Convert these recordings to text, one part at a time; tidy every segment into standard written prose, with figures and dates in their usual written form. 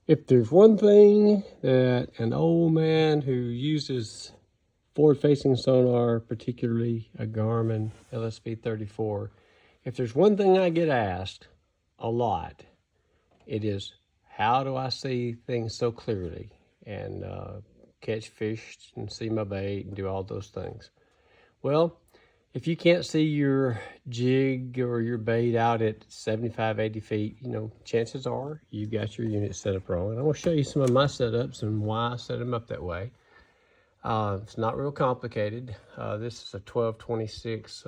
If there's one thing that an old man who uses forward-facing sonar, particularly a Garmin LSV34, if there's one thing I get asked a lot, it is, how do I see things so clearly and catch fish and see my bait and do all those things? Well, if you can't see your jig or your bait out at 75, 80 feet, chances are you've got your unit set up wrong. And I'm gonna show you some of my setups and why I set them up that way. It's not real complicated. This is a 1226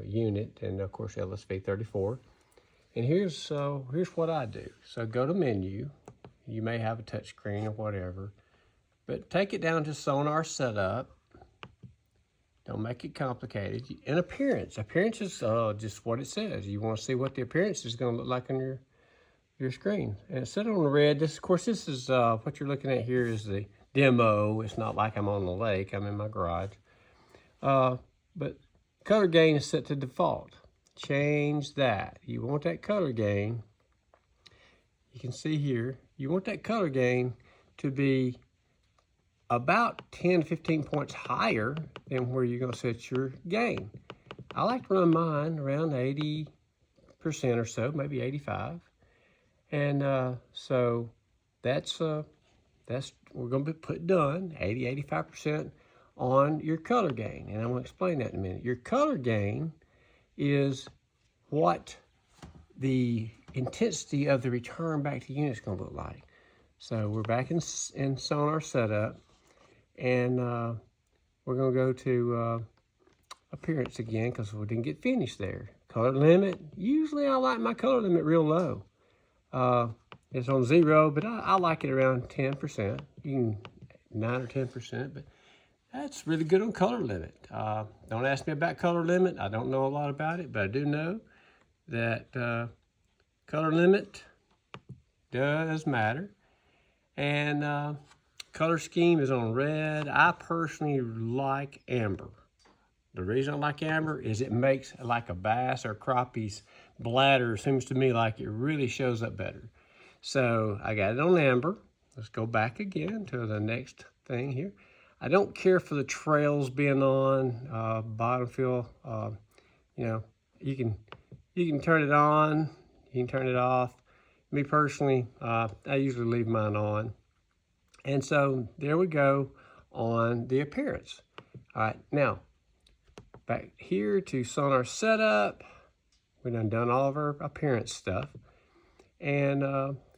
unit, and of course LSV34. And here's what I do. So go to menu. You may have a touch screen or whatever, but take it down to sonar setup. Don't make it complicated. And appearance. Appearance is just what it says. You want to see what the appearance is going to look like on your screen. And it's set on red. This, of course, this is what you're looking at here is the demo. It's not like I'm on the lake. I'm in my garage. But color gain is set to default. Change that. You want that color gain. You can see here. You want that color gain to be about 10 to 15 points higher than where you're going to set your gain. I like to run mine around 80% or so, maybe 85. And so that's we're going to put done 80-85% on your color gain, and I'm going to explain that in a minute. Your color gain is what the intensity of the return back to unit is going to look like. So we're back in sonar setup. And we're going to go to appearance again because we didn't get finished there. Color limit. Usually I like my color limit real low. It's on 0, but I like it around 10%. You can 9 or 10%, but that's really good on color limit. Don't ask me about color limit. I don't know a lot about it, but I do know that color limit does matter. And color scheme is on red. I personally like amber. The reason I like amber is it makes like a bass or crappie's bladder, seems to me like it really shows up better. So I got it on amber. Let's go back again to the next thing here. I don't care for the trails being on, bottom fill. You can turn it on, you can turn it off. Me personally, I usually leave mine on. And so there we go on the appearance. All right, now back here to sonar setup. We done all of our appearance stuff. And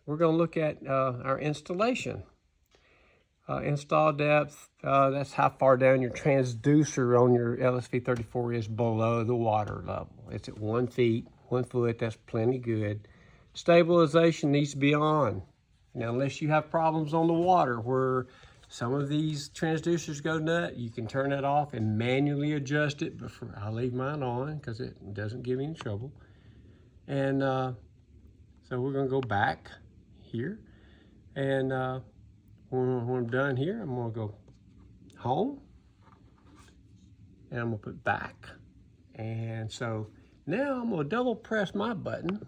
we're gonna look at our installation. Install depth, that's how far down your transducer on your LSV34 is below the water level. It's at 1 foot, that's plenty good. Stabilization needs to be on. Now, unless you have problems on the water where some of these transducers go nut, you can turn it off and manually adjust it. But I leave mine on because it doesn't give me any trouble. And so we're going to go back here. And when I'm done here, I'm going to go home. And I'm going to put back. And so now I'm going to double press my button.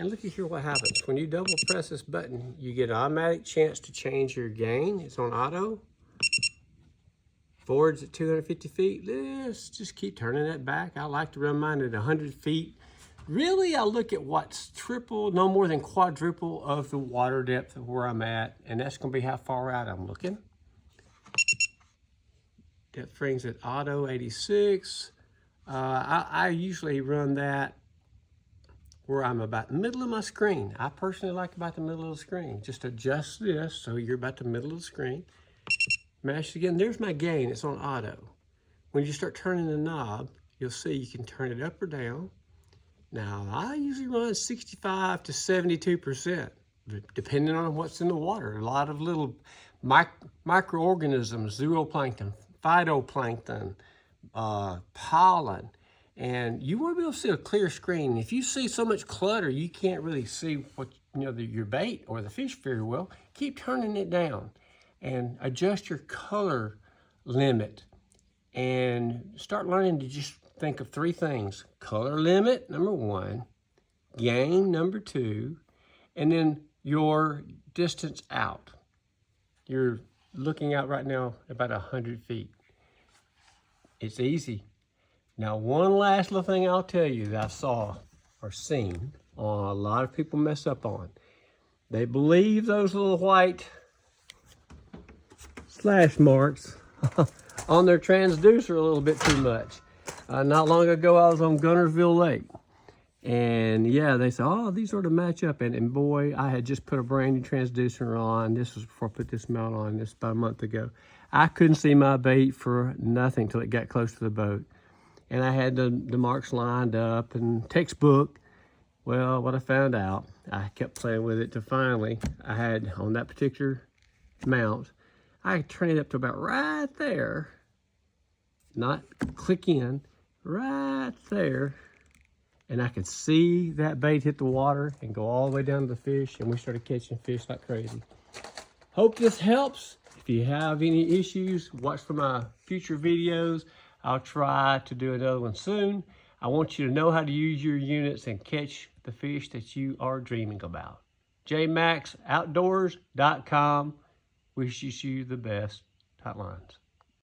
And look at here what happens. When you double press this button, you get an automatic chance to change your gain. It's on auto. Forwards at 250 feet. Let's just keep turning that back. I like to run mine at 100 feet. Really, I look at what's triple, no more than quadruple of the water depth of where I'm at. And that's going to be how far out I'm looking. Depth rings at auto 86. I usually run that where I'm about the middle of my screen. I personally like about the middle of the screen. Just adjust this so you're about the middle of the screen. Mash it again. There's my gain. It's on auto. When you start turning the knob, you'll see you can turn it up or down. Now, I usually run 65 to 72%, depending on what's in the water. A lot of little microorganisms, zooplankton, phytoplankton, pollen. And you want to be able to see a clear screen. If you see so much clutter, you can't really see what your bait or the fish very well. Keep turning it down and adjust your color limit and start learning to just think of 3 things. Color limit, number 1, gain, number 2, and then your distance out. You're looking out right now about 100 feet. It's easy. Now, one last little thing I'll tell you that I saw or seen a lot of people mess up on. They believe those little white slash marks on their transducer a little bit too much. Not long ago, I was on Gunnersville Lake. And yeah, they said, oh, these sort of match up. And boy, I had just put a brand new transducer on. This was before I put this mount on, this about a month ago. I couldn't see my bait for nothing till it got close to the boat. And I had the marks lined up and textbook. Well, what I found out, I kept playing with it till finally I had on that particular mount, I could turn it up to about right there, not click in, right there. And I could see that bait hit the water and go all the way down to the fish, and we started catching fish like crazy. Hope this helps. If you have any issues, watch for my future videos. I'll try to do another one soon. I want you to know how to use your units and catch the fish that you are dreaming about. jmaxoutdoors.com wishes you the best. Tight lines.